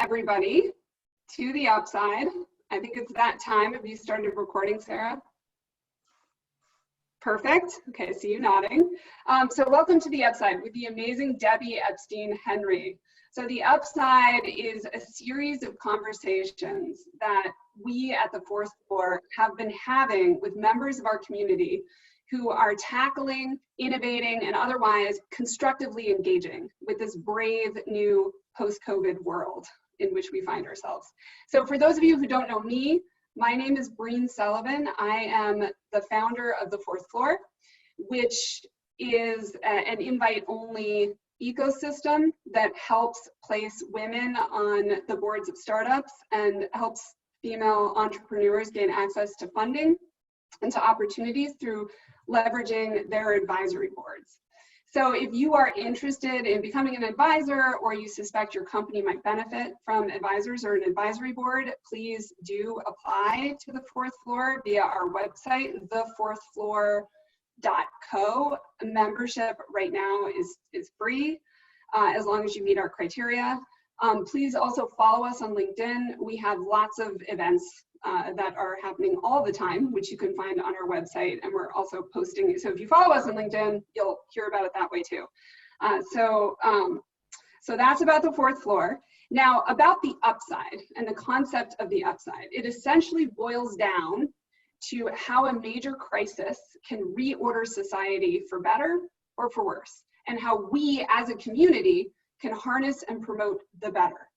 everybody to the upside. I think it's that time. Have you started recording, Sarah? Perfect. Okay, I see you nodding. So welcome to the upside with the amazing Debbie Epstein-Henry. So the upside is a series of conversations that we at the fourth floor have been having with members of our community who are tackling, innovating, and otherwise constructively engaging with this brave new post-COVID world in which we find ourselves. So for those of you who don't know me, my name is Breen Sullivan. I am the founder of the fourth floor, which is an invite-only ecosystem that helps place women on the boards of startups and helps female entrepreneurs gain access to funding and to opportunities through leveraging their advisory boards. So if you are interested in becoming an advisor or you suspect your company might benefit from advisors or an advisory board, please do apply to the fourth floor via our website, thefourthfloor.co. Membership right now is free as long as you meet our criteria. Please also follow us on LinkedIn. We have lots of events that are happening all the time, which you can find on our website, and we're also posting. So if you follow us on LinkedIn, you'll hear about it that way too. So that's about the fourth floor. Now, about the upside and the concept of the upside, it essentially boils down to how a major crisis can reorder society for better or for worse, and how we as a community can harness and promote the better.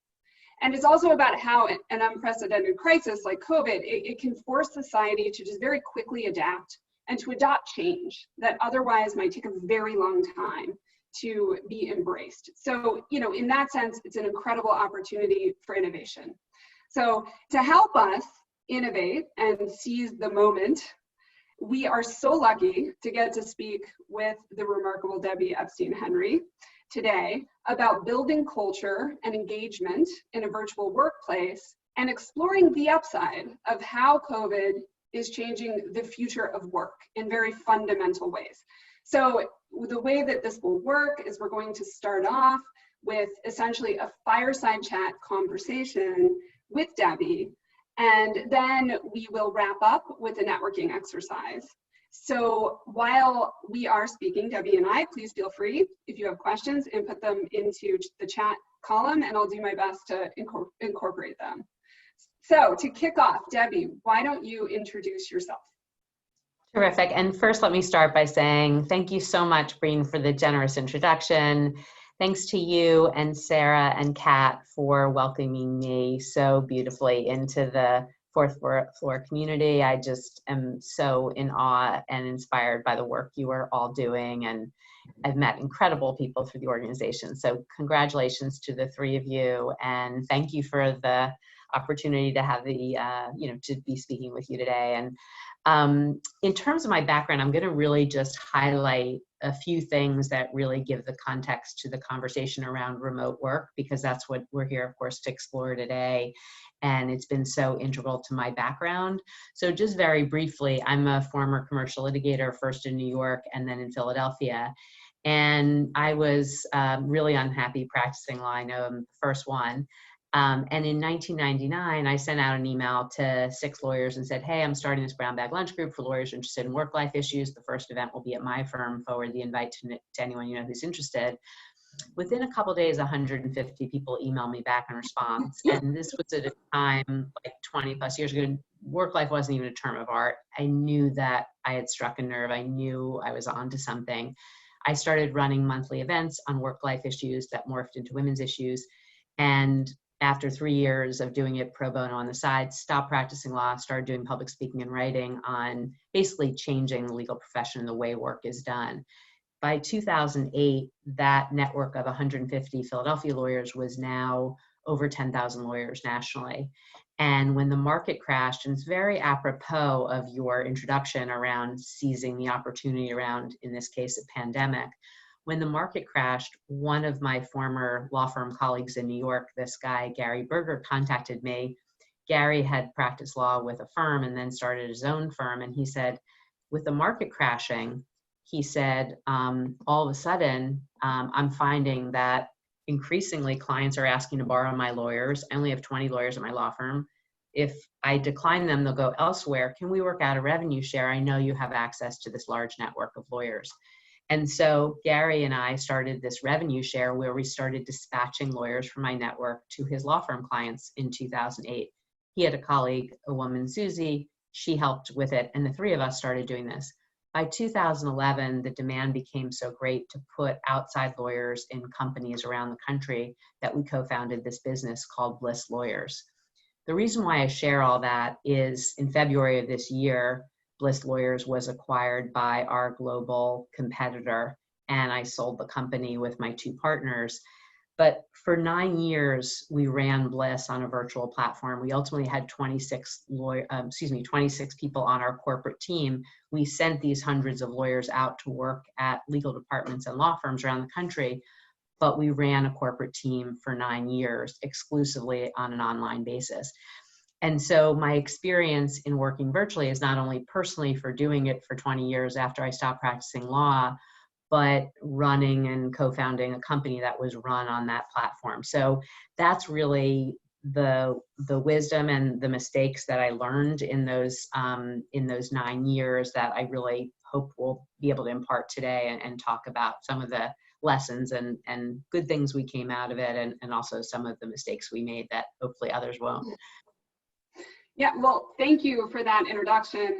And it's also about how an unprecedented crisis like COVID, it can force society to just very quickly adapt and to adopt change that otherwise might take a very long time to be embraced. So, you know, in that sense, it's an incredible opportunity for innovation. So to help us innovate and seize the moment, we are so lucky to get to speak with the remarkable Debbie Epstein-Henry today about building culture and engagement in a virtual workplace and exploring the upside of how COVID is changing the future of work in very fundamental ways. So the way that this will work is we're going to start off with essentially a fireside chat conversation with Debbie, and then we will wrap up with a networking exercise. So while we are speaking, Debbie and I, please feel free, if you have questions, input them into the chat column, and I'll do my best to incorporate them. So to kick off, Debbie, why don't you introduce yourself? Terrific. And first, let me start by saying thank you so much, Breen, for the generous introduction. Thanks to you and Sarah and Kat for welcoming me so beautifully into the fourth floor community. I just am so in awe and inspired by the work you are all doing, and I've met incredible people through the organization. So congratulations to the three of you, and thank you for the opportunity to have the to be speaking with you today. And in terms of my background, I'm going to really just highlight a few things that really give the context to the conversation around remote work, because that's what we're here, of course, to explore today. And it's been so integral to my background. So just very briefly, I'm a former commercial litigator, first in New York and then in Philadelphia. And I was really unhappy practicing law. I know I'm the first one. And in 1999, I sent out an email to 6 lawyers and said, hey, I'm starting this brown bag lunch group for lawyers interested in work-life issues. The first event will be at my firm. Forward the invite to anyone you know who's interested. Within a couple of days, 150 people emailed me back in response. And this was at a time, like 20 plus years ago, work-life wasn't even a term of art. I knew that I had struck a nerve. I knew I was onto something. I started running monthly events on work-life issues that morphed into women's issues. And after 3 years of doing it pro bono on the side, stopped practicing law, started doing public speaking and writing on basically changing the legal profession and the way work is done. By 2008, that network of 150 Philadelphia lawyers was now over 10,000 lawyers nationally. And when the market crashed, and it's very apropos of your introduction around seizing the opportunity around, in this case, a pandemic, when the market crashed, one of my former law firm colleagues in New York, this guy, Gary Berger, contacted me. Gary had practiced law with a firm and then started his own firm. And he said, with the market crashing, he said, all of a sudden, I'm finding that increasingly clients are asking to borrow my lawyers. I only have 20 lawyers at my law firm. If I decline them, they'll go elsewhere. Can we work out a revenue share? I know you have access to this large network of lawyers. And so Gary and I started this revenue share where we started dispatching lawyers from my network to his law firm clients in 2008. He had a colleague, a woman, Susie. She helped with it, and the three of us started doing this. By 2011, the demand became so great to put outside lawyers in companies around the country that we co-founded this business called Bliss Lawyers. The reason why I share all that is in February of this year, Bliss Lawyers was acquired by our global competitor, and I sold the company with my two partners. But for 9 years, we ran Bliss on a virtual platform. We ultimately had 26 people on our corporate team. We sent these hundreds of lawyers out to work at legal departments and law firms around the country, but we ran a corporate team for 9 years exclusively on an online basis. And so my experience in working virtually is not only personally for doing it for 20 years after I stopped practicing law, but running and co-founding a company that was run on that platform. So that's really the wisdom and the mistakes that I learned in those 9 years that I really hope we'll be able to impart today and talk about some of the lessons and good things we came out of it, and also some of the mistakes we made that hopefully others won't. Yeah, well, thank you for that introduction.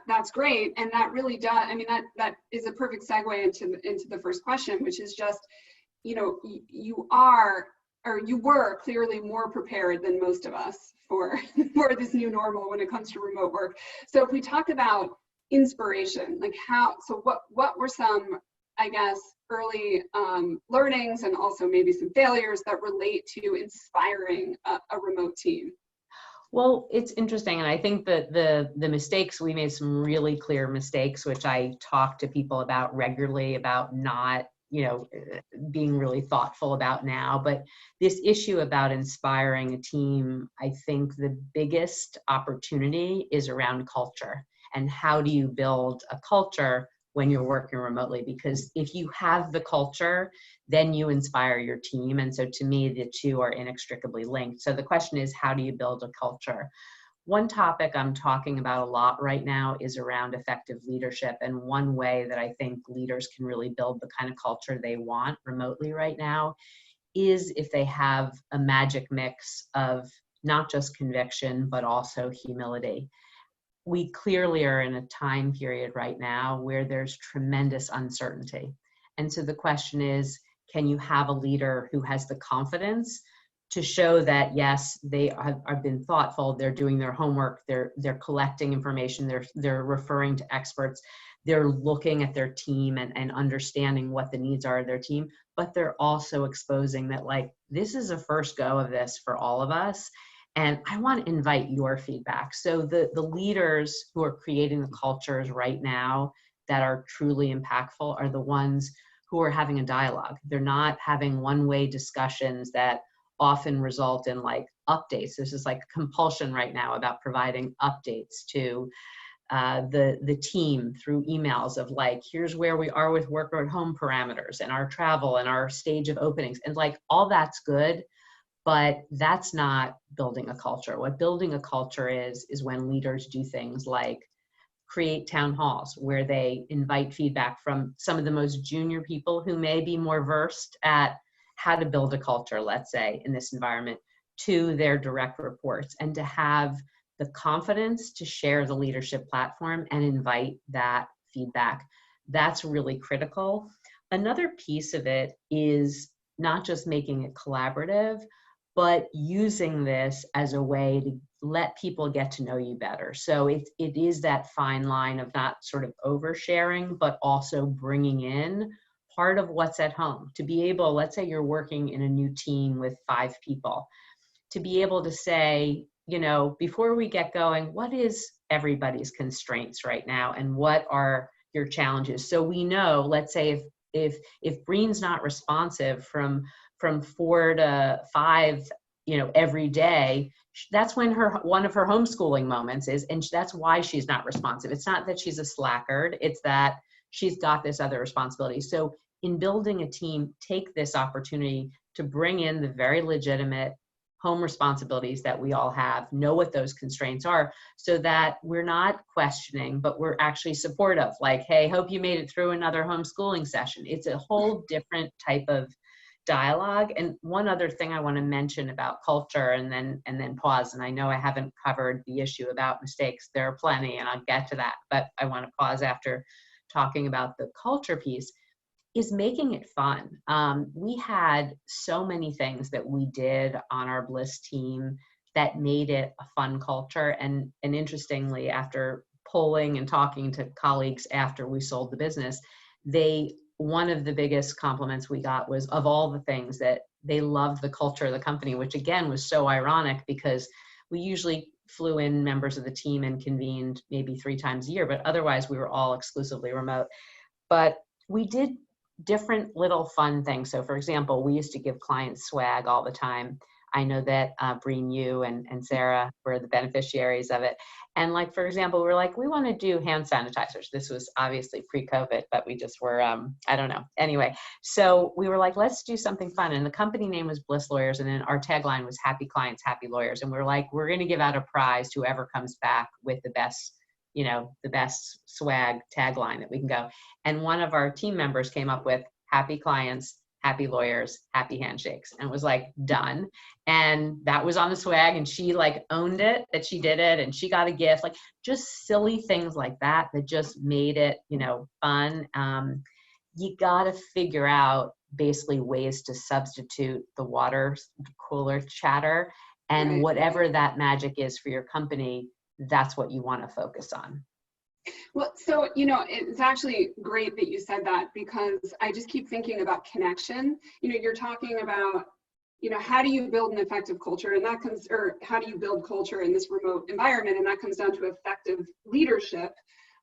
That's great, and that really does. I mean, that is a perfect segue into the first question, which is just, you were clearly more prepared than most of us for this new normal when it comes to remote work. So if we talk about inspiration, like what were some, I guess, early learnings and also maybe some failures that relate to inspiring a remote team? Well, it's interesting, and I think that the mistakes, we made some really clear mistakes, which I talk to people about regularly, about not, being really thoughtful about now. But this issue about inspiring a team, I think the biggest opportunity is around culture. And how do you build a culture when you're working remotely? Because if you have the culture, then you inspire your team. And so to me, the two are inextricably linked. So the question is, how do you build a culture? One topic I'm talking about a lot right now is around effective leadership. And one way that I think leaders can really build the kind of culture they want remotely right now is if they have a magic mix of not just conviction, but also humility. We clearly are in a time period right now where there's tremendous uncertainty. And so the question is, can you have a leader who has the confidence to show that, yes, they have been thoughtful, they're doing their homework, they're collecting information, they're referring to experts, they're looking at their team and understanding what the needs are of their team, but they're also exposing that, like, this is a first go of this for all of us. And I want to invite your feedback. So the leaders who are creating the cultures right now that are truly impactful are the ones who are having a dialogue. They're not having one-way discussions that often result in like updates. There's this like compulsion right now about providing updates to the team through emails of like, here's where we are with work at home parameters and our travel and our stage of openings. And like, all that's good, but that's not building a culture. What building a culture is when leaders do things like create town halls where they invite feedback from some of the most junior people who may be more versed at how to build a culture, let's say, in this environment, to their direct reports, and to have the confidence to share the leadership platform and invite that feedback. That's really critical. Another piece of it is not just making it collaborative, but using this as a way to let people get to know you better. So it is that fine line of not sort of oversharing, but also bringing in part of what's at home. To be able, let's say you're working in a new team with 5 people, to be able to say, before we get going, what is everybody's constraints right now and what are your challenges? So we know, let's say if Breen's not responsive from 4 to 5, every day, that's when one of her homeschooling moments is, and that's why she's not responsive. It's not that she's a slackard, it's that she's got this other responsibility. So in building a team, take this opportunity to bring in the very legitimate home responsibilities that we all have, know what those constraints are, so that we're not questioning, but we're actually supportive. Like, hey, hope you made it through another homeschooling session. It's a whole different type of dialogue. And one other thing I want to mention about culture, and then pause. And I know I haven't covered the issue about mistakes. There are plenty, and I'll get to that. But I want to pause after talking about the culture piece, is making it fun. We had so many things that we did on our Bliss team that made it a fun culture. And interestingly, after polling and talking to colleagues after we sold the business, one of the biggest compliments we got was, of all the things, that they loved the culture of the company, which again was so ironic because we usually flew in members of the team and convened maybe 3 times a year, but otherwise we were all exclusively remote. But we did different little fun things. So for example, we used to give clients swag all the time. I know that Breen, you and Sarah were the beneficiaries of it. And like, for example, we're like, we want to do hand sanitizers. This was obviously pre-COVID, but we just were, I don't know. Anyway, so we were like, let's do something fun. And the company name was Bliss Lawyers. And then our tagline was happy clients, happy lawyers. And we're like, we're going to give out a prize to whoever comes back with the best swag tagline that we can go. And one of our team members came up with happy clients, happy lawyers, happy handshakes, and it was like done. And that was on the swag, and she like owned it that she did it, and she got a gift, like just silly things like that just made it, fun. You got to figure out basically ways to substitute the water cooler chatter, and Right. whatever that magic is for your company, that's what you want to focus on. Well, so, it's actually great that you said that, because I just keep thinking about connection. You're talking about, how do you build an effective culture? And that comes, or how do you build culture in this remote environment? And that comes down to effective leadership.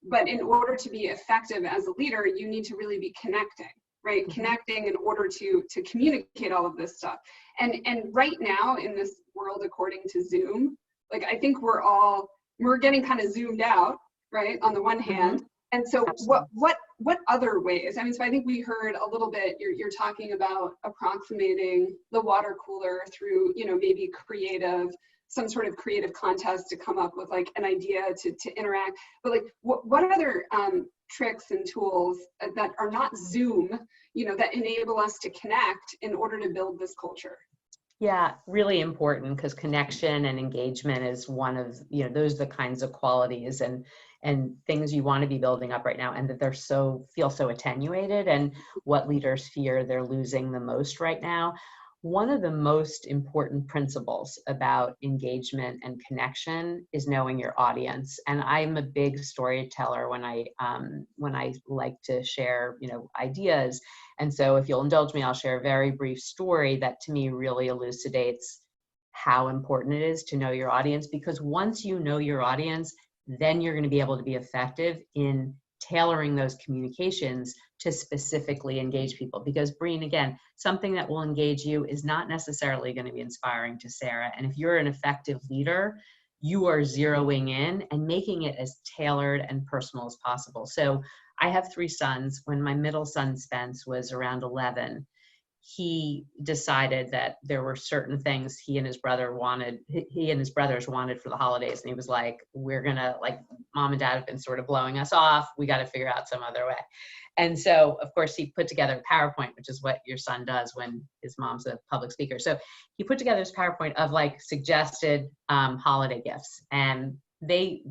But in order to be effective as a leader, you need to really be connecting, right? Mm-hmm. Connecting in order to communicate all of this stuff. And right now in this world, according to Zoom, like, I think we're getting kind of zoomed out, right, on the one hand. Mm-hmm. And so what other ways? I mean, so I think we heard a little bit, you're talking about approximating the water cooler through, maybe some sort of creative contest to come up with like an idea to interact. But like, what other tricks and tools that are not Zoom, that enable us to connect in order to build this culture? Yeah, really important, because connection and engagement is one of, those are the kinds of qualities and things you want to be building up right now, and that they're feel so attenuated, and what leaders fear they're losing the most right now. One of the most important principles about engagement and connection is knowing your audience. And I'm a big storyteller when I like to share, ideas. And so if you'll indulge me, I'll share a very brief story that to me really elucidates how important it is to know your audience, because once you know your audience, then you're going to be able to be effective in tailoring those communications to specifically engage people. Because Breen, again, something that will engage you is not necessarily going to be inspiring to Sarah. And if you're an effective leader, you are zeroing in and making it as tailored and personal as possible. So I have 3 sons. When my middle son, Spence, was around 11, he decided that there were certain things he and his brothers wanted for the holidays. And he was like, we're gonna, like, mom and dad have been sort of blowing us off. We got to figure out some other way. And so, of course, he put together a PowerPoint, which is what your son does when his mom's a public speaker. So he put together this PowerPoint of like suggested holiday gifts. And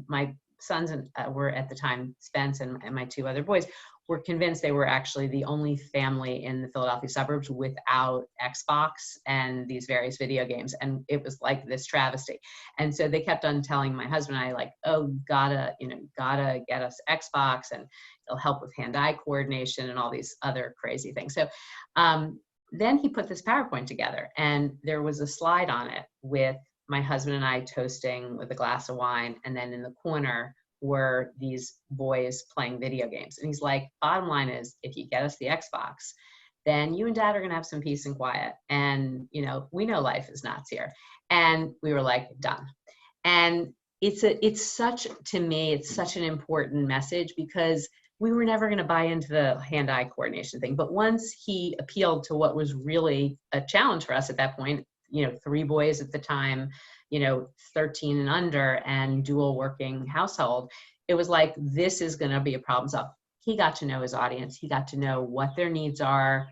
my sons were at the time, Spence and my 2 other boys, were convinced they were actually the only family in the Philadelphia suburbs without Xbox and these various video games. And it was like this travesty. And so they kept on telling my husband and I, like, oh, gotta get us Xbox, and it'll help with hand-eye coordination and all these other crazy things. So then he put this PowerPoint together, and there was a slide on it with my husband and I toasting with a glass of wine. And then in the corner were these boys playing video games. And he's like, bottom line is, if you get us the Xbox, then you and dad are going to have some peace and quiet. And, we know life is nuts here. And we were like, done. And it's such an important message, because we were never going to buy into the hand-eye coordination thing. But once he appealed to what was really a challenge for us at that point, 3 boys at the time, 13 and under, and dual working household, it was like, this is going to be a problem. So he got to know his audience. He got to know what their needs are,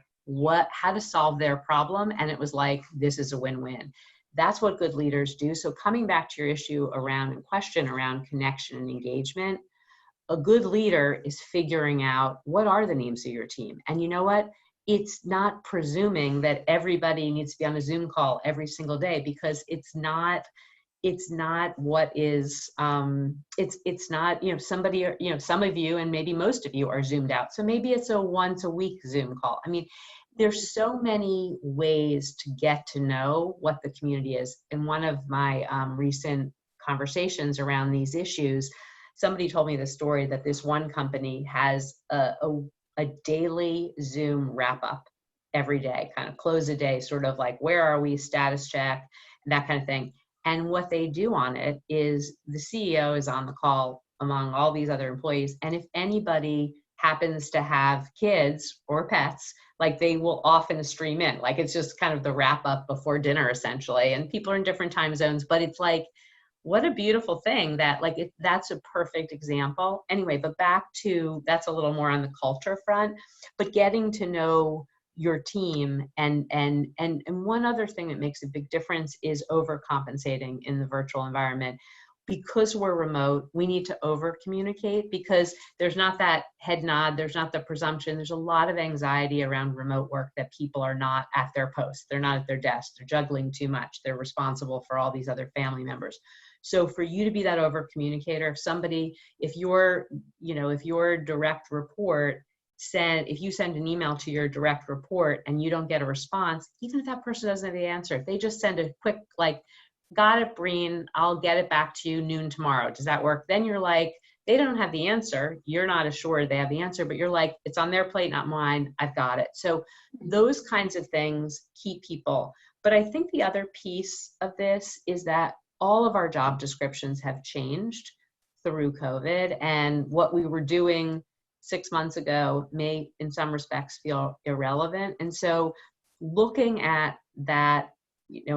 how to solve their problem. And it was like, this is a win-win. That's what good leaders do. So coming back to your issue around and question around connection and engagement, a good leader is figuring out what are the needs of your team. And you know what? It's not presuming that everybody needs to be on a Zoom call every single day, because it's not what is, it's not, somebody, some of you and maybe most of you are Zoomed out. So maybe it's a once a week Zoom call. I mean, there's so many ways to get to know what the community is. In one of my recent conversations around these issues, somebody told me the story that this one company has a daily Zoom wrap up every day, kind of close a day, sort of like, where are we, status check, that kind of thing. And what they do on it is the CEO is on the call among all these other employees. And if anybody happens to have kids or pets, like, they will often stream in. Like, it's just kind of the wrap up before dinner, essentially. And people are in different time zones, but it's like, what a beautiful thing that, like, that's a perfect example. Anyway, but back to, that's a little more on the culture front, but getting to know your team. And one other thing that makes a big difference is overcompensating in the virtual environment. Because we're remote, we need to over communicate, because there's not that head nod, there's not the presumption. There's a lot of anxiety around remote work that people are not at their post, they're not at their desk, they're juggling too much, they're responsible for all these other family members. So for you to be that over communicator, if your direct report if you send an email to your direct report and you don't get a response, even if that person doesn't have the answer, if they just send a quick, like, got it, Breen, I'll get it back to you noon tomorrow, does that work? Then you're like, they don't have the answer, you're not assured they have the answer, but you're like, it's on their plate, not mine, I've got it. So those kinds of things keep people. But I think the other piece of this is that all of our job descriptions have changed through COVID, and what we were doing 6 months ago may in some respects feel irrelevant. And so looking at that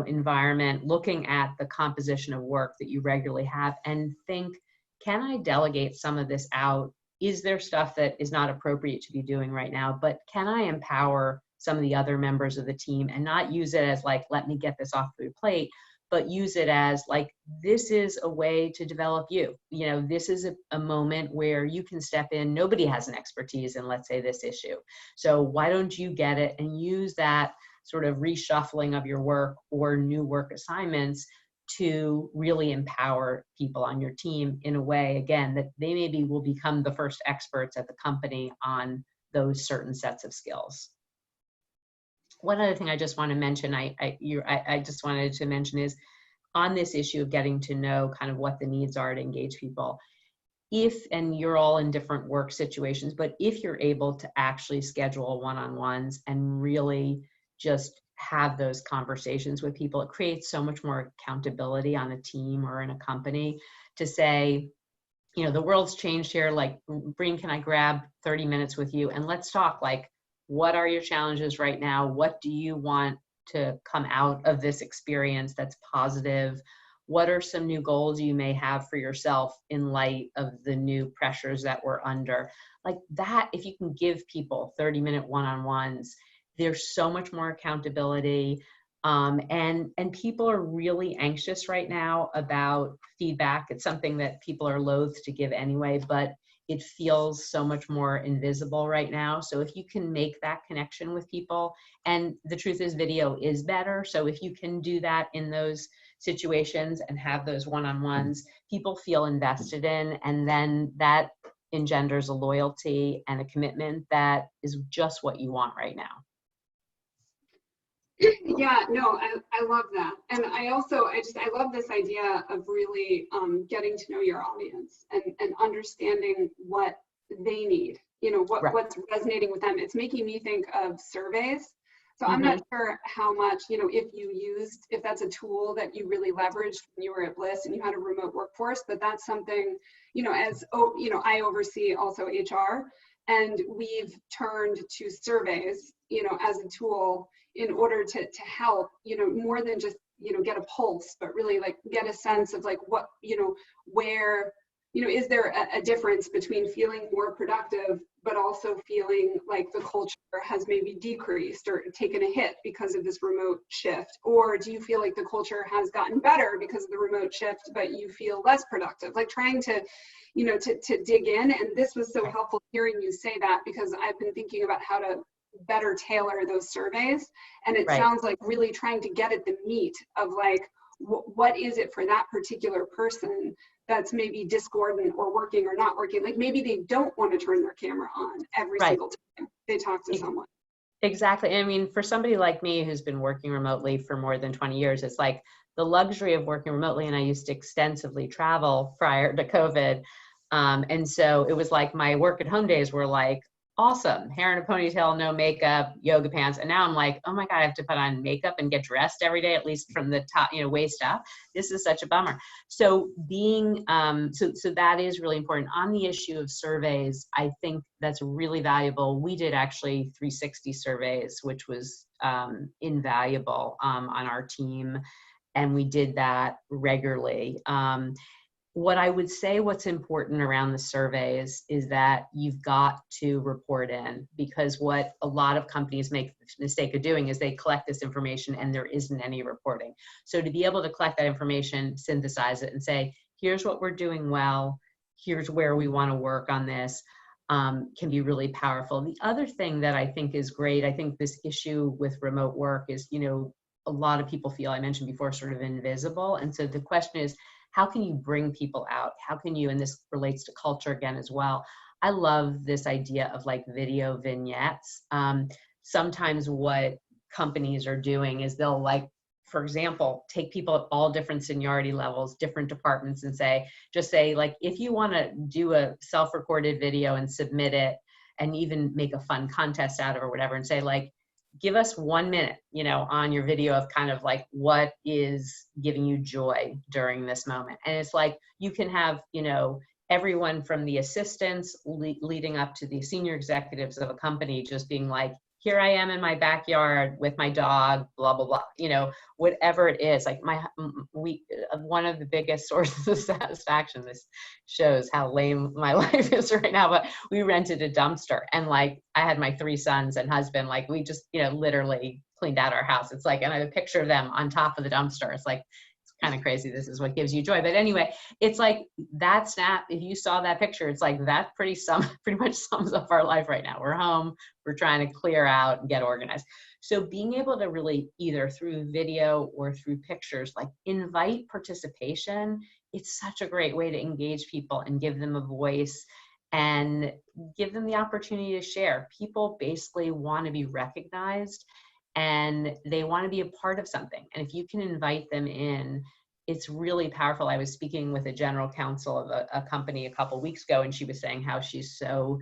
environment, looking at the composition of work that you regularly have, and think, can I delegate some of this out? Is there stuff that is not appropriate to be doing right now, but can I empower some of the other members of the team and not use it as like, let me get this off your plate, but use it as like, this is a way to develop you. This is a moment where you can step in. Nobody has an expertise in, let's say, this issue. So why don't you get it and use that sort of reshuffling of your work or new work assignments to really empower people on your team in a way, again, that they maybe will become the first experts at the company on those certain sets of skills. One other thing I just want to mention, I just wanted to mention is on this issue of getting to know kind of what the needs are to engage people. And you're all in different work situations, but if you're able to actually schedule one-on-ones and really just have those conversations with people, it creates so much more accountability on a team or in a company to say, the world's changed here. Like, Breen, can I grab 30 minutes with you? And let's talk, like, what are your challenges right now? What do you want to come out of this experience that's positive? What are some new goals you may have for yourself in light of the new pressures that we're under? Like that, if you can give people 30-minute one-on-ones, there's so much more accountability. And people are really anxious right now about feedback. It's something that people are loath to give anyway, but it feels so much more invisible right now. So if you can make that connection with people, and the truth is video is better. So if you can do that in those situations and have those one-on-ones, people feel invested in, and then that engenders a loyalty and a commitment that is just what you want right now. Yeah, no, I love that. And I love this idea of really getting to know your audience and understanding what they need, Right. what's resonating with them. It's making me think of surveys. So I'm not sure how much, if that's a tool that you really leveraged when you were at Bliss and you had a remote workforce, but that's something, I oversee also HR, and we've turned to surveys, as a tool in order to help, more than just, get a pulse, but really like get a sense of like what, where, is there a difference between feeling more productive, but also feeling like the culture has maybe decreased or taken a hit because of this remote shift? Or do you feel like the culture has gotten better because of the remote shift, but you feel less productive? Like trying to, to dig in. And this was so helpful hearing you say that, because I've been thinking about how to better tailor those surveys. And it sounds like really trying to get at the meat of like, what is it for that particular person that's maybe discordant or working or not working? Like maybe they don't want to turn their camera on every single time they talk to someone. Exactly. I mean, for somebody like me who's been working remotely for more than 20 years, it's like the luxury of working remotely. And I used to extensively travel prior to COVID. And so it was like my work at home days were like, awesome, hair in a ponytail, no makeup, yoga pants. And now I'm like, oh my God, I have to put on makeup and get dressed every day, at least from the top, waist up. This is such a bummer. So being, so that is really important. On the issue of surveys, I think that's really valuable. We did actually 360 surveys, which was invaluable on our team. And we did that regularly. What I would say what's important around the surveys is that you've got to report in, because what a lot of companies make the mistake of doing is they collect this information and there isn't any reporting. So to be able to collect that information, synthesize it and say, here's what we're doing well, here's where we want to work on this, can be really powerful. The other thing that I think is great, I think this issue with remote work is, a lot of people feel, I mentioned before, sort of invisible. And so the question is, how can you bring people out? How can you, and this relates to culture again as well. I love this idea of like video vignettes. Sometimes what companies are doing is they'll like, for example, take people at all different seniority levels, different departments, and just say like, if you want to do a self-recorded video and submit it and even make a fun contest out of it or whatever, and say like, give us 1 minute, on your video of kind of like what is giving you joy during this moment. And it's like, you can have, everyone from the assistants leading up to the senior executives of a company just being like, here I am in my backyard with my dog, blah, blah, blah, whatever it is. Like one of the biggest sources of satisfaction, this shows how lame my life is right now, but we rented a dumpster and like, I had my 3 sons and husband, like we just, literally cleaned out our house. It's like, and I have a picture of them on top of the dumpster. It's like, kind of crazy. This is what gives you joy. But anyway, it's like that snap. If you saw that picture, it's like that pretty much sums up our life right now. We're home, we're trying to clear out and get organized. So being able to really either through video or through pictures, like invite participation, it's such a great way to engage people and give them a voice and give them the opportunity to share. People basically want to be recognized and they want to be a part of something. And if you can invite them in, it's really powerful. I was speaking with a general counsel of a company a couple of weeks ago, and she was saying how she's so,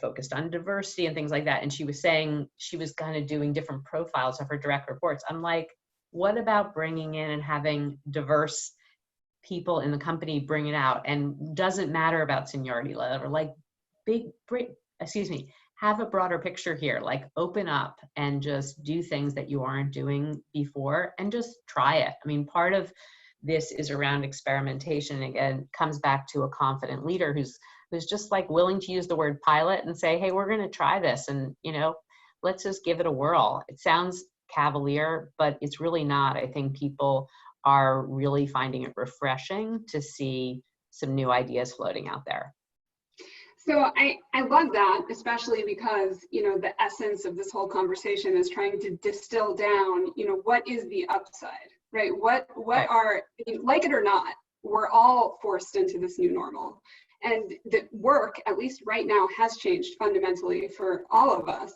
focused on diversity and things like that. And she was saying she was kind of doing different profiles of her direct reports. I'm like, what about bringing in and having diverse people in the company bring it out? And doesn't matter about seniority level, like have a broader picture here, like open up and just do things that you aren't doing before and just try it. I mean, part of this is around experimentation. Again, comes back to a confident leader who's just like willing to use the word pilot and say, hey, we're going to try this. And, let's just give it a whirl. It sounds cavalier, but it's really not. I think people are really finding it refreshing to see some new ideas floating out there. So I love that, especially because, the essence of this whole conversation is trying to distill down, what is the upside, right? What are, like it or not, we're all forced into this new normal. And the work, at least right now, has changed fundamentally for all of us.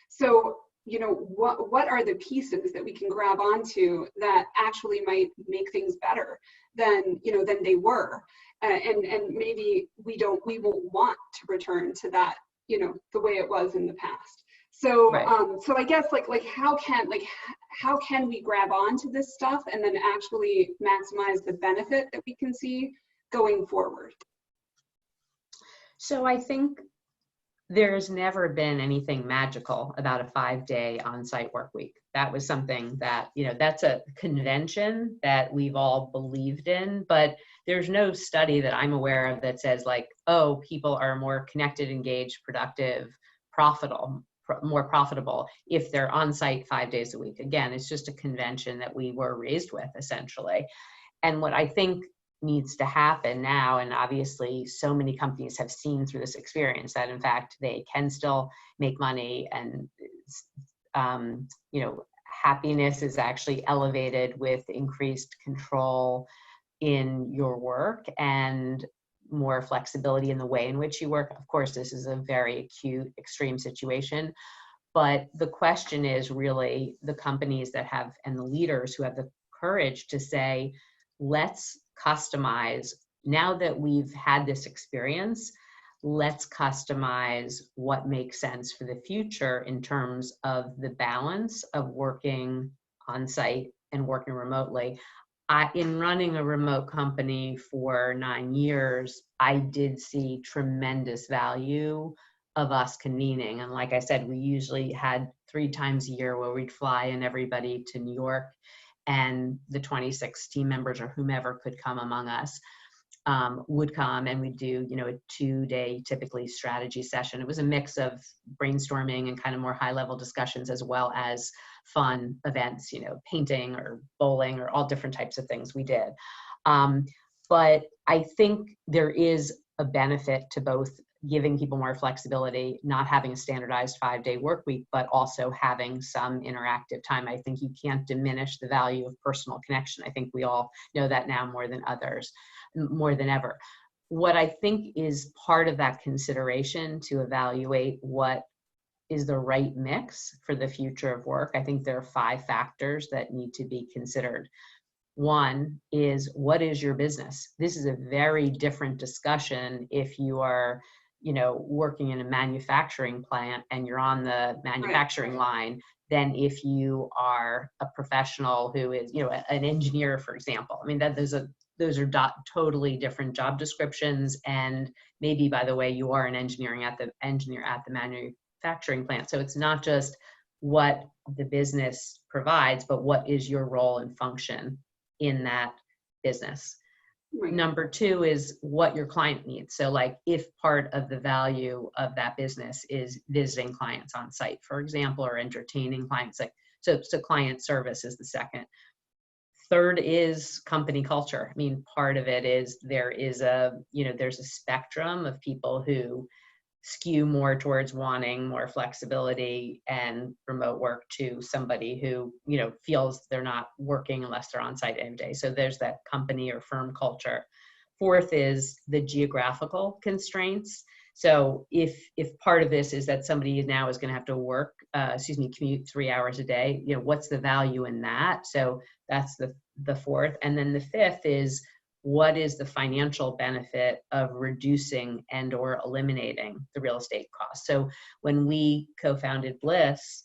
So, what are the pieces that we can grab onto that actually might make things better than they were? And maybe we won't want to return to that, the way it was in the past. So, Right. so I guess how can we grab onto this stuff and then actually maximize the benefit that we can see going forward? So I think there's never been anything magical about a 5-day on-site work week. That was something that, that's a convention that we've all believed in, but there's no study that I'm aware of that says like, oh, people are more connected, engaged, productive, more profitable if they're on-site 5 days a week. Again, it's just a convention that we were raised with, essentially. And what I think needs to happen now, and obviously so many companies have seen through this experience that in fact they can still make money, and happiness is actually elevated with increased control in your work and more flexibility in the way in which you work. Of course, this is a very acute, extreme situation, but the question is really the companies that have, and the leaders who have the courage to say, let's customize, now that we've had this experience, let's customize what makes sense for the future in terms of the balance of working on site and working remotely. In running a remote company for 9 years, I did see tremendous value of us convening. And like I said, we usually had 3 times a year where we'd fly in everybody to New York, and the 26 team members or whomever could come among us would come, and we'd do, a 2-day typically strategy session. It was a mix of brainstorming and kind of more high-level discussions, as well as fun events, painting or bowling or all different types of things we did. But I think there is a benefit to both giving people more flexibility, not having a standardized 5-day work week, but also having some interactive time. I think you can't diminish the value of personal connection. I think we all know that now more than ever. What I think is part of that consideration to evaluate what is the right mix for the future of work, I think there are 5 factors that need to be considered. One is, what is your business? This is a very different discussion if you are working in a manufacturing plant and you're on the manufacturing line, than if you are a professional who is, an engineer, for example. I mean, those are totally different job descriptions. And maybe, by the way, you are an engineer at the manufacturing plant. So it's not just what the business provides, but what is your role and function in that business. Right. Number 2 is what your client needs. So like if part of the value of that business is visiting clients on site, for example, or entertaining clients, so client service is the second. Third is company culture. I mean, part of it is there's a spectrum of people who skew more towards wanting more flexibility and remote work to somebody who, feels they're not working unless they're on site every day. So there's that company or firm culture. Fourth is the geographical constraints. So if part of this is that somebody now is going to have to commute 3 hours a day, what's the value in that? So that's the fourth. And then the fifth is, what is the financial benefit of reducing and or eliminating the real estate costs? So when we co-founded Bliss,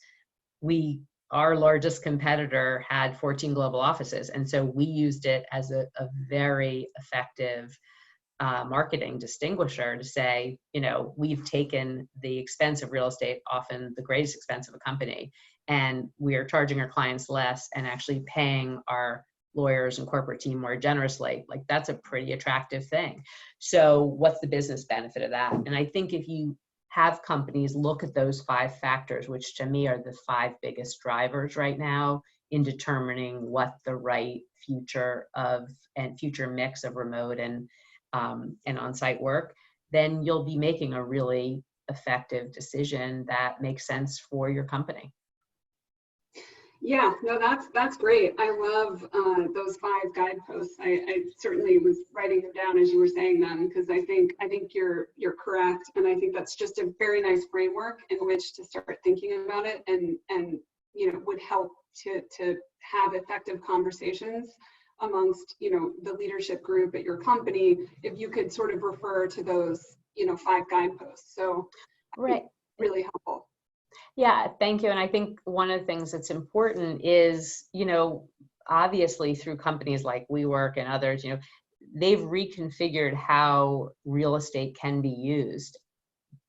our largest competitor had 14 global offices. And so we used it as a very effective marketing distinguisher to say, we've taken the expense of real estate, often the greatest expense of a company, and we are charging our clients less and actually paying our lawyers and corporate team more generously. Like, that's a pretty attractive thing. So what's the business benefit of that? And I think if you have companies look at those 5 factors, which to me are the 5 biggest drivers right now in determining what the right future mix of remote and on-site work, then you'll be making a really effective decision that makes sense for your company. Yeah, no, that's great. I love those 5 guideposts. I certainly was writing them down as you were saying them, because I think you're correct, and I think that's just a very nice framework in which to start thinking about it, and would help to have effective conversations amongst the leadership group at your company, if you could sort of refer to those 5 guideposts. So right, really helpful. Yeah, thank you. And I think one of the things that's important is, obviously through companies like WeWork and others, they've reconfigured how real estate can be used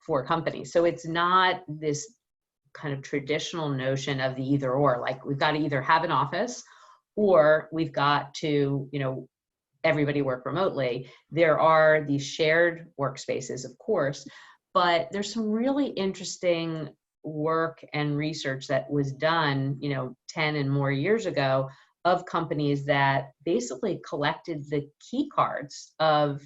for companies. So it's not this kind of traditional notion of the either or, like we've got to either have an office or we've got to, everybody work remotely. There are these shared workspaces, of course, but there's some really interesting work and research that was done, 10 and more years ago, of companies that basically collected the key cards of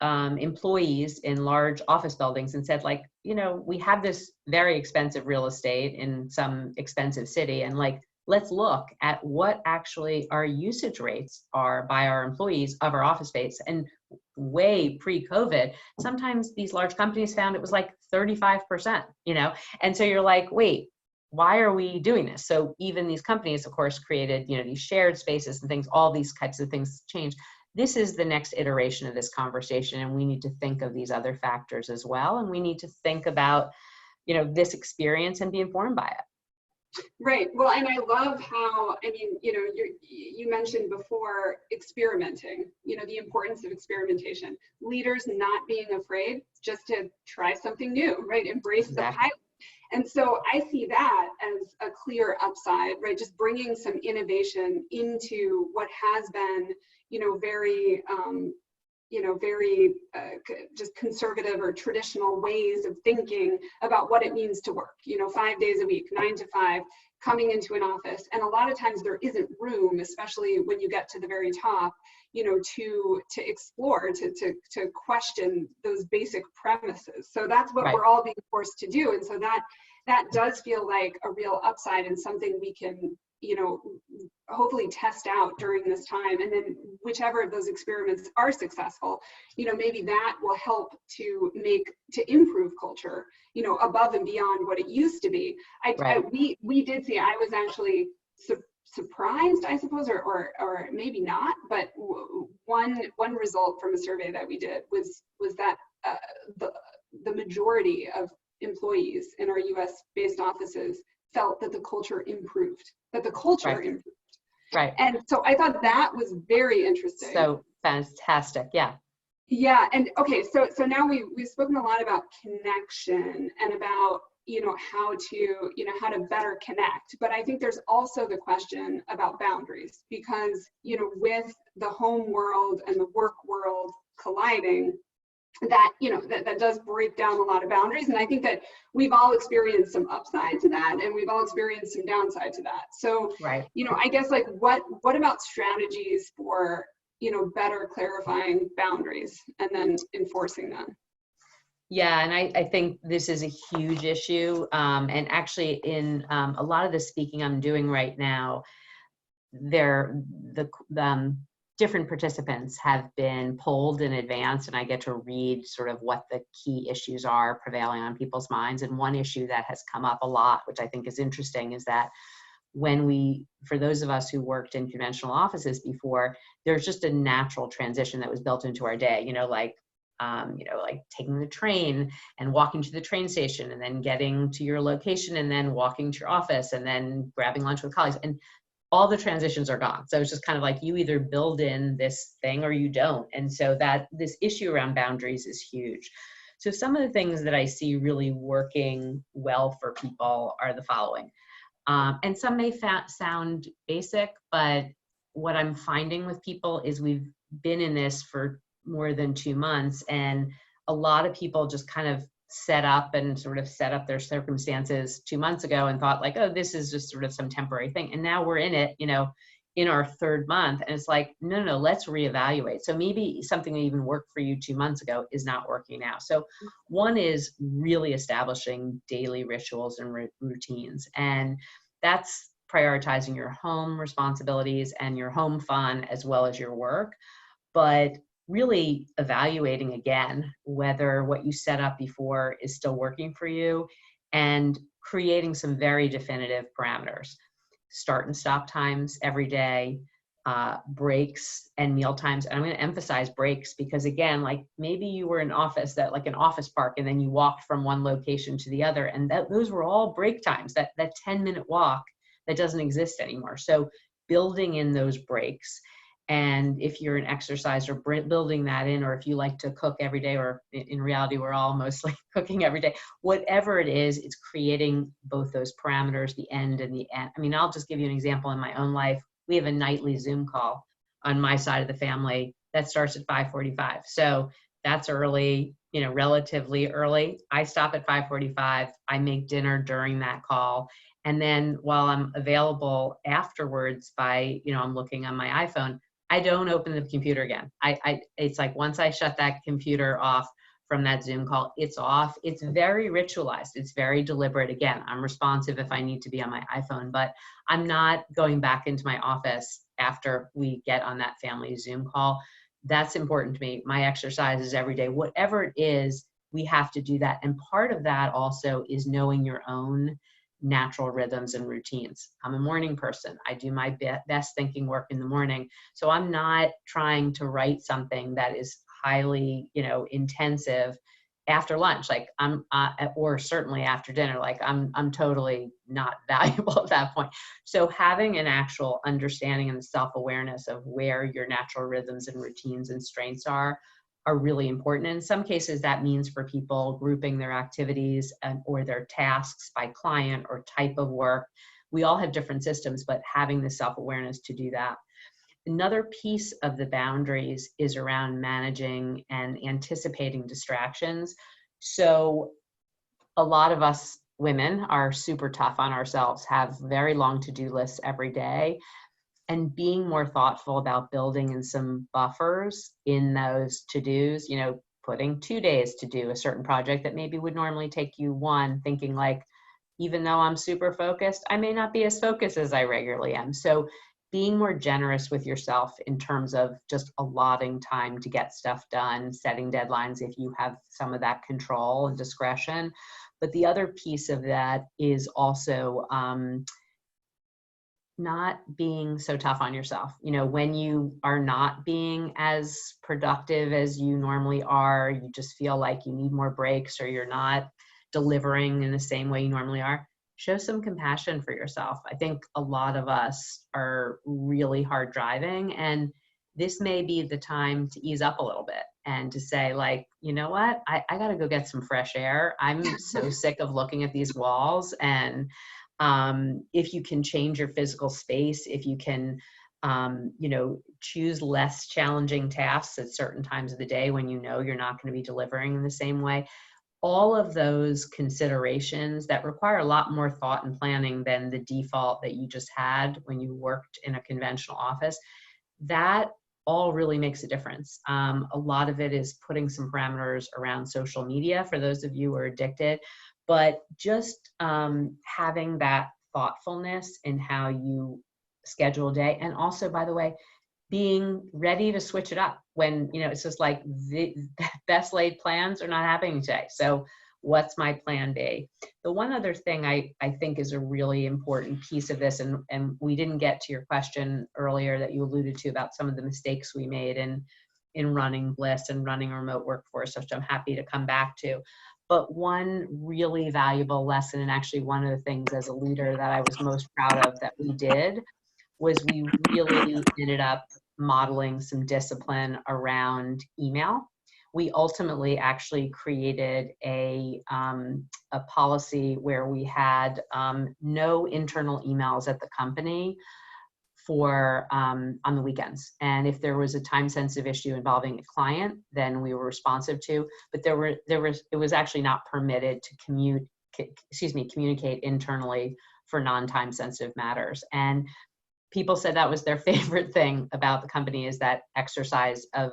employees in large office buildings and said, like, we have this very expensive real estate in some expensive city, and like, let's look at what actually our usage rates are by our employees of our office space. And way pre-COVID, sometimes these large companies found it was like 35%, and so you're like, wait, why are we doing this? So even these companies, of course, created, these shared spaces and things, all these types of things change. This is the next iteration of this conversation, and we need to think of these other factors as well. And we need to think about, this experience and be informed by it. Right. Well, and I love how, you mentioned before experimenting, the importance of experimentation, leaders not being afraid just to try something new, right? Embrace the pilot. And so I see that as a clear upside, right? Just bringing some innovation into what has been, very, very just conservative or traditional ways of thinking about what it means to work, 5 days a week, 9 to 5, coming into an office. And a lot of times there isn't room, especially when you get to the very top, to explore, to question those basic premises. So that's what we're all being forced to do. And so that does feel like a real upside and something we can, hopefully test out during this time. And then whichever of those experiments are successful, maybe that will help to improve culture, above and beyond what it used to be. We did see, I was actually surprised, I suppose, or maybe not, but one result from a survey that we did was that the majority of employees in our US based offices felt that the culture improved, improved. Right. And so I thought that was very interesting. So fantastic. Yeah. Yeah. And okay, so now we've spoken a lot about connection and about, how to better connect. But I think there's also the question about boundaries, because, with the home world and the work world colliding, that that does break down a lot of boundaries. And I think that we've all experienced some upside to that, and we've all experienced some downside to that. So I guess, like, what about strategies for better clarifying boundaries and then enforcing them? Yeah, and I think this is a huge issue, and actually in a lot of the speaking I'm doing right now, the different participants have been polled in advance, and I get to read sort of what the key issues are prevailing on people's minds. And one issue that has come up a lot, which I think is interesting, is that for those of us who worked in conventional offices before, there's just a natural transition that was built into our day, like taking the train and walking to the train station and then getting to your location and then walking to your office and then grabbing lunch with colleagues. And all the transitions are gone. So it's just kind of like you either build in this thing or you don't. And so that this issue around boundaries is huge. So some of the things that I see really working well for people are the following. And some may sound basic, but what I'm finding with people is we've been in this for more than 2 months, and a lot of people just kind of set up their circumstances 2 months ago and thought, like, oh, this is just sort of some temporary thing. And now we're in it, in our 3rd month. And it's like, no, let's reevaluate. So maybe something that even worked for you 2 months ago is not working now. So one is really establishing daily rituals and routines. And that's prioritizing your home responsibilities and your home fun as well as your work. But really evaluating again whether what you set up before is still working for you, and creating some very definitive parameters. Start and stop times every day, breaks and meal times. And I'm going to emphasize breaks because, again, like maybe you were in office, that like an office park, and then you walked from one location to the other, and those were all break times, that 10-minute walk that doesn't exist anymore. So building in those breaks. And if you're an exerciser, building that in, or if you like to cook every day, or in reality, we're all mostly cooking every day, whatever it is, it's creating both those parameters, the end and the end. I mean, I'll just give you an example in my own life. We have a nightly Zoom call on my side of the family that starts at 5:45. So that's early, relatively early. I stop at 5:45. I make dinner during that call. And then while I'm available afterwards I'm looking on my iPhone, I don't open the computer again. It's like once I shut that computer off from that Zoom call, it's off. It's very ritualized. It's very deliberate. Again, I'm responsive if I need to be on my iPhone, but I'm not going back into my office after we get on that family Zoom call. That's important to me. My exercises every day, whatever it is, we have to do that. And part of that also is knowing your own natural rhythms and routines. I'm a morning person. I do my best thinking work in the morning. So I'm not trying to write something that is highly, intensive after lunch. Like or certainly after dinner, like I'm totally not valuable at that point. So having an actual understanding and self-awareness of where your natural rhythms and routines and strengths are really important. In some cases, that means for people grouping their activities or their tasks by client or type of work. We all have different systems, but having the self-awareness to do that. Another piece of the boundaries is around managing and anticipating distractions. So a lot of us women are super tough on ourselves, have very long to-do lists every day. And being more thoughtful about building in some buffers in those to-dos, putting 2 days to do a certain project that maybe would normally take you one, thinking like, even though I'm super focused, I may not be as focused as I regularly am. So being more generous with yourself in terms of just allotting time to get stuff done, setting deadlines if you have some of that control and discretion. But the other piece of that is also not being so tough on yourself. When you are not being as productive as you normally are, you just feel like you need more breaks or you're not delivering in the same way you normally are, show some compassion for yourself. I think a lot of us are really hard driving, and this may be the time to ease up a little bit and to say like, you know what, I got to go get some fresh air. I'm so sick of looking at these walls. And if you can change your physical space, if you can, choose less challenging tasks at certain times of the day when you're not going to be delivering in the same way, all of those considerations that require a lot more thought and planning than the default that you just had when you worked in a conventional office, that all really makes a difference. A lot of it is putting some parameters around social media for those of you who are addicted, but just having that thoughtfulness in how you schedule a day. And also, by the way, being ready to switch it up when, it's just like the best laid plans are not happening today. So what's my plan B? The one other thing I think is a really important piece of this, and we didn't get to your question earlier that you alluded to about some of the mistakes we made in running Bliss and running a remote workforce, which I'm happy to come back to. But one really valuable lesson, and actually one of the things as a leader that I was most proud of that we did, was we really ended up modeling some discipline around email. We ultimately actually created a policy where we had no internal emails at the company for on the weekends. And if there was a time-sensitive issue involving a client, then we were responsive to. But it was actually not permitted to communicate internally for non-time sensitive matters. And people said that was their favorite thing about the company, is that exercise of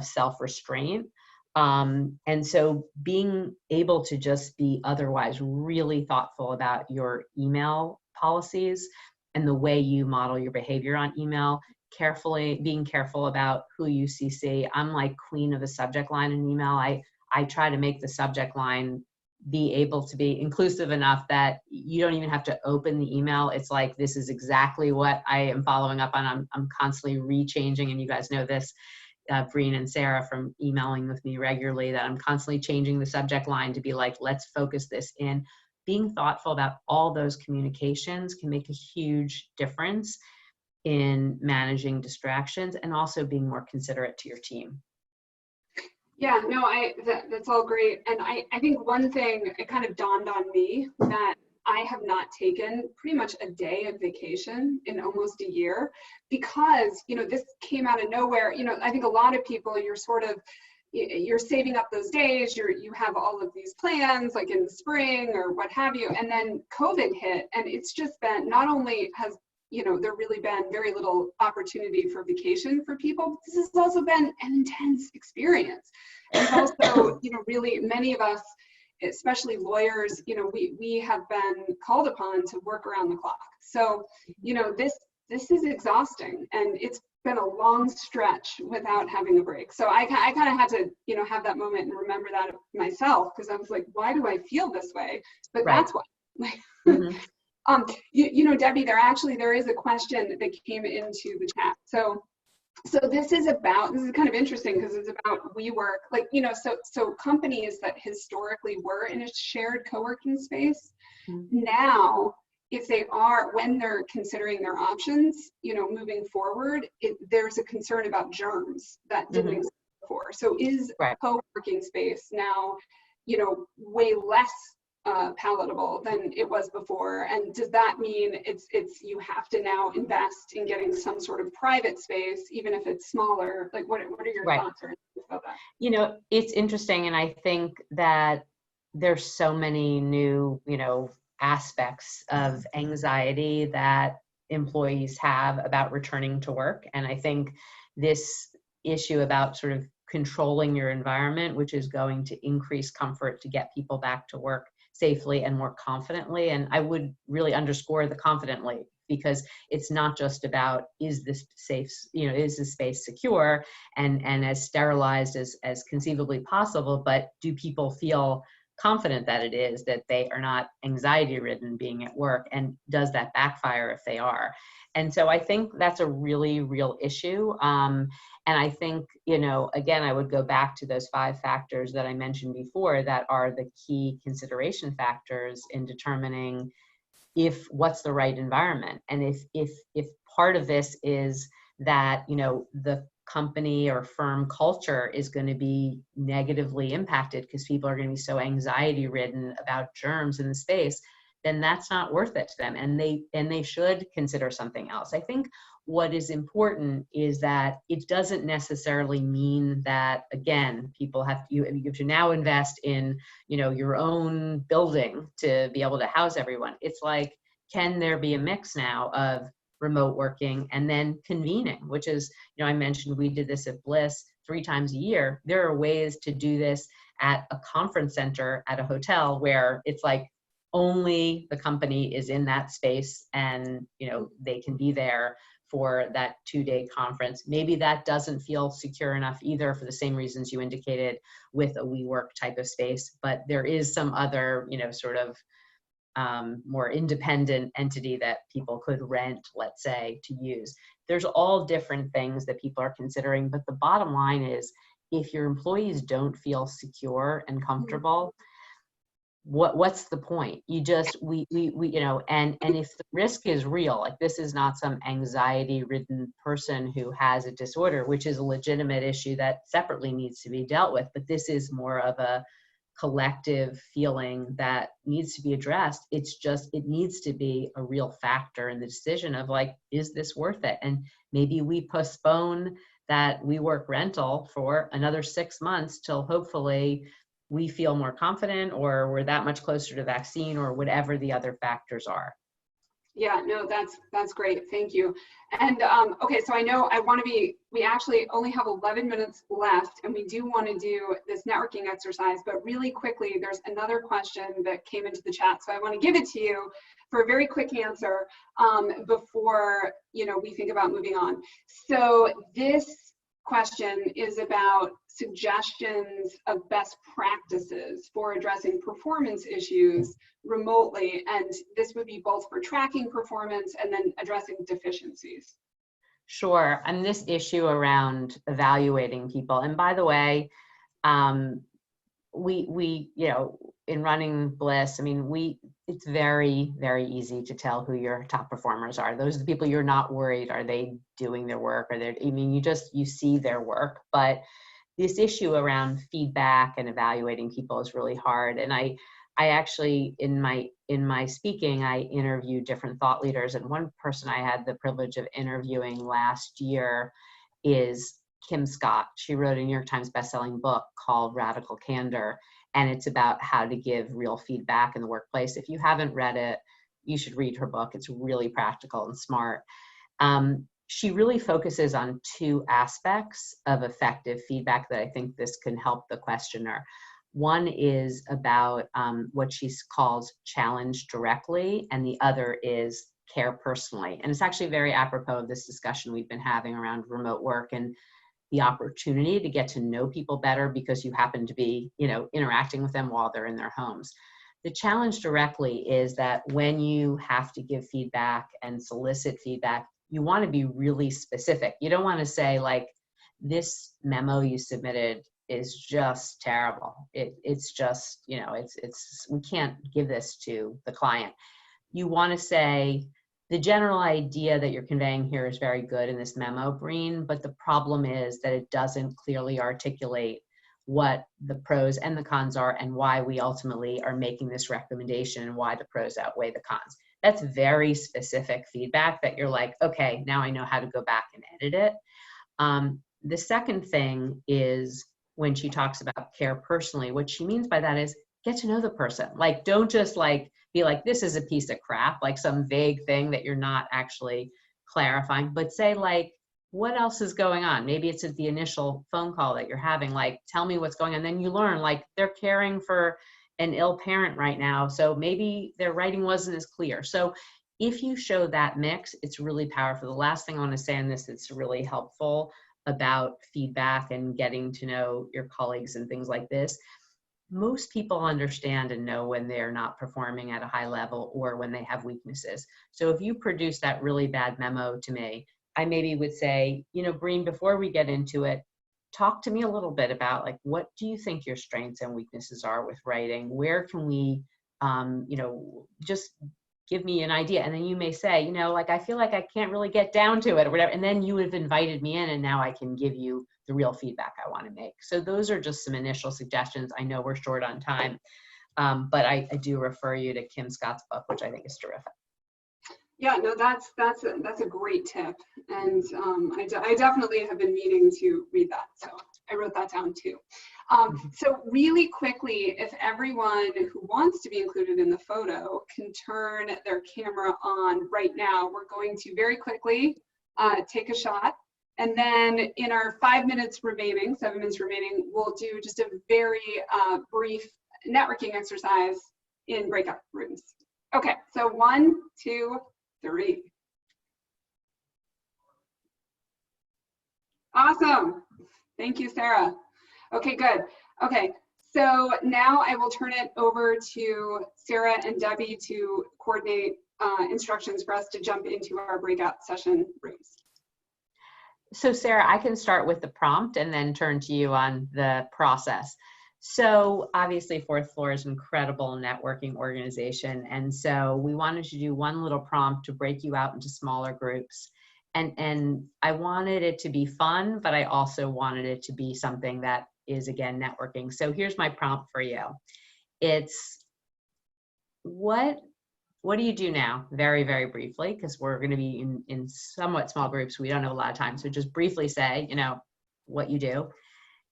self-restraint. And so being able to just be otherwise really thoughtful about your email policies and the way you model your behavior on email, being careful about who you CC. I'm like queen of the subject line in email. I try to make the subject line be able to be inclusive enough that you don't even have to open the email. It's like, this is exactly what I am following up on. I'm constantly rechanging, and you guys know this, Breen and Sarah, from emailing with me regularly, that I'm constantly changing the subject line to be like, let's focus this in. Being thoughtful about all those communications can make a huge difference in managing distractions and also being more considerate to your team. Yeah, no, that's all great. And I think one thing, it kind of dawned on me that I have not taken pretty much a day of vacation in almost a year, because, you know, this came out of nowhere. You know, I think a lot of people, you're saving up those days, you have all of these plans like in the spring or what have you. And then COVID hit, and it's just been, not only has, you know, there really been very little opportunity for vacation for people, but this has also been an intense experience. And we've also, you know, really many of us, especially lawyers, you know, we have been called upon to work around the clock. So, you know, this is exhausting, and it's been a long stretch without having a break. So I kind of had to, you know, have that moment and remember that myself, because I was like, why do I feel this way? But Right. that's why. Mm-hmm. You know, Debbie, there is a question that came into the chat. So this is kind of interesting, because it's about WeWork, like, you know, so companies that historically were in a shared co-working space, now, if they are, when they're considering their options, you know, moving forward, there's a concern about germs that didn't exist before. So is co-working space now, you know, way less palatable than it was before? And does that mean it's you have to now invest in getting some sort of private space, even if it's smaller? Like, what are your thoughts about that? You know, it's interesting, and I think that there's so many new, you know, aspects of anxiety that employees have about returning to work. And I think this issue about sort of controlling your environment, which is going to increase comfort to get people back to work safely and more confidently. And I would really underscore the confidently, because it's not just about, is this safe, you know, is this space secure and as sterilized as conceivably possible, but do people feel confident that it is, that they are not anxiety ridden being at work, and does that backfire if they are? And so I think that's a really real issue. And I think, you know, again, I would go back to those 5 factors that I mentioned before that are the key consideration factors in determining what's the right environment. And if part of this is that, you know, the company or firm culture is going to be negatively impacted because people are going to be so anxiety ridden about germs in the space, then that's not worth it to them, and they should consider something else. I think what is important is that it doesn't necessarily mean that, again, people have to now invest in, you know, your own building to be able to house everyone. It's like, can there be a mix now of remote working and then convening, which is, you know, I mentioned we did this at Bliss 3 times a year. There are ways to do this at a conference center at a hotel where it's like only the company is in that space, and, you know, they can be there for that 2-day conference. Maybe that doesn't feel secure enough either, for the same reasons you indicated with a WeWork type of space, but there is some other, you know, sort of more independent entity that people could rent, let's say, to use. There's all different things that people are considering, but the bottom line is, if your employees don't feel secure and comfortable, what's the point? You just, we you know, and if the risk is real, like this is not some anxiety ridden person who has a disorder, which is a legitimate issue that separately needs to be dealt with, but this is more of a collective feeling that needs to be addressed. It's just, it needs to be a real factor in the decision of like, is this worth it? And maybe we postpone that WeWork rental for another 6 months till hopefully we feel more confident, or we're that much closer to vaccine, or whatever the other factors are. Yeah, no, that's great. Thank you. And okay, so I know we actually only have 11 minutes left, and we do want to do this networking exercise, but really quickly, there's another question that came into the chat. So I want to give it to you for a very quick answer before, you know, we think about moving on. So this question is about suggestions of best practices for addressing performance issues remotely. And this would be both for tracking performance and then addressing deficiencies. Sure. And this issue around evaluating people, and by the way, we you know, in running Bliss, I mean, it's very, very easy to tell who your top performers are. Those are the people you're not worried, are they doing their work, or they're, I mean, you see their work. But this issue around feedback and evaluating people is really hard. And I actually, in my speaking, I interviewed different thought leaders, and one person I had the privilege of interviewing last year is Kim Scott. She wrote a New York Times bestselling book called Radical Candor, and it's about how to give real feedback in the workplace. If you haven't read it, you should read her book. It's really practical and smart. She really focuses on two aspects of effective feedback that I think this can help the questioner. One is about what she calls challenge directly, and the other is care personally. And it's actually very apropos of this discussion we've been having around remote work and the opportunity to get to know people better because you happen to be, you know, interacting with them while they're in their homes. The challenge directly is that when you have to give feedback and solicit feedback, you want to be really specific. You don't want to say, like, this memo you submitted is just terrible. It's just, you know, we can't give this to the client. You want to say, the general idea that you're conveying here is very good in this memo, Breen, but the problem is that it doesn't clearly articulate what the pros and the cons are and why we ultimately are making this recommendation and why the pros outweigh the cons. That's very specific feedback that you're like, okay, now I know how to go back and edit it. The second thing is when she talks about care personally, what she means by that is get to know the person. Like, don't just like be like, this is a piece of crap, like some vague thing that you're not actually clarifying, but say, like, what else is going on? Maybe it's at the initial phone call that you're having, like, tell me what's going on. Then you learn, like, they're caring for an ill parent right now, so maybe their writing wasn't as clear. So if you show that mix, it's really powerful. The last thing I want to say on this that's really helpful about feedback and getting to know your colleagues and things like this, most people understand and know when they're not performing at a high level or when they have weaknesses. So if you produce that really bad memo to me, I maybe would say, you know, Breen, before we get into it, talk to me a little bit about, like, what do you think your strengths and weaknesses are with writing? Where can we, you know, just give me an idea. And then you may say, you know, like, I feel like I can't really get down to it or whatever. And then you have invited me in and now I can give you the real feedback I want to make. So those are just some initial suggestions. I know we're short on time, but I do refer you to Kim Scott's book, which I think is terrific. Yeah, no, that's a great tip, and I definitely have been meaning to read that, so I wrote that down too. So really quickly, if everyone who wants to be included in the photo can turn their camera on right now, we're going to very quickly take a shot, and then in our 7 minutes remaining, we'll do just a very brief networking exercise in breakout rooms. Okay, so 1, 2, 3. Awesome. Thank you, Sarah. Okay, good. Okay, so now I will turn it over to Sarah and Debbie to coordinate instructions for us to jump into our breakout session rooms. So Sarah, I can start with the prompt and then turn to you on the process. So obviously Fourth Floor is an incredible networking organization. And so we wanted to do one little prompt to break you out into smaller groups. And I wanted it to be fun, but I also wanted it to be something that is, again, networking. So here's my prompt for you. It's what do you do now? Very, very briefly, because we're going to be in somewhat small groups. We don't have a lot of time. So just briefly say, you know, what you do.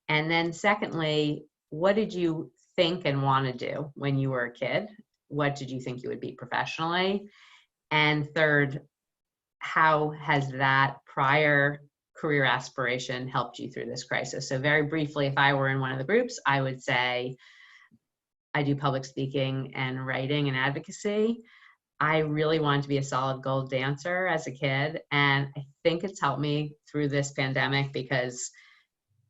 And then secondly, what did you think and want to do when you were a kid? What did you think you would be professionally? And third, how has that prior career aspiration helped you through this crisis? So very briefly, if I were in one of the groups, I would say, I do public speaking and writing and advocacy. I really wanted to be a solid gold dancer as a kid. And I think it's helped me through this pandemic because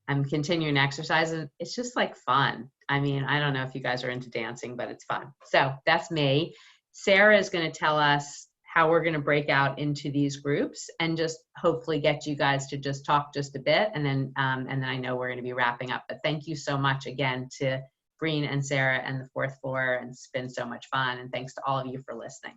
I'm continuing to exercise, and it's just like fun. I mean, I don't know if you guys are into dancing, but it's fun. So that's me. Sarah is going to tell us how we're going to break out into these groups and just hopefully get you guys to just talk just a bit. And then I know we're going to be wrapping up, but thank you so much again to Breen and Sarah and the fourth floor. And it's been so much fun. And thanks to all of you for listening.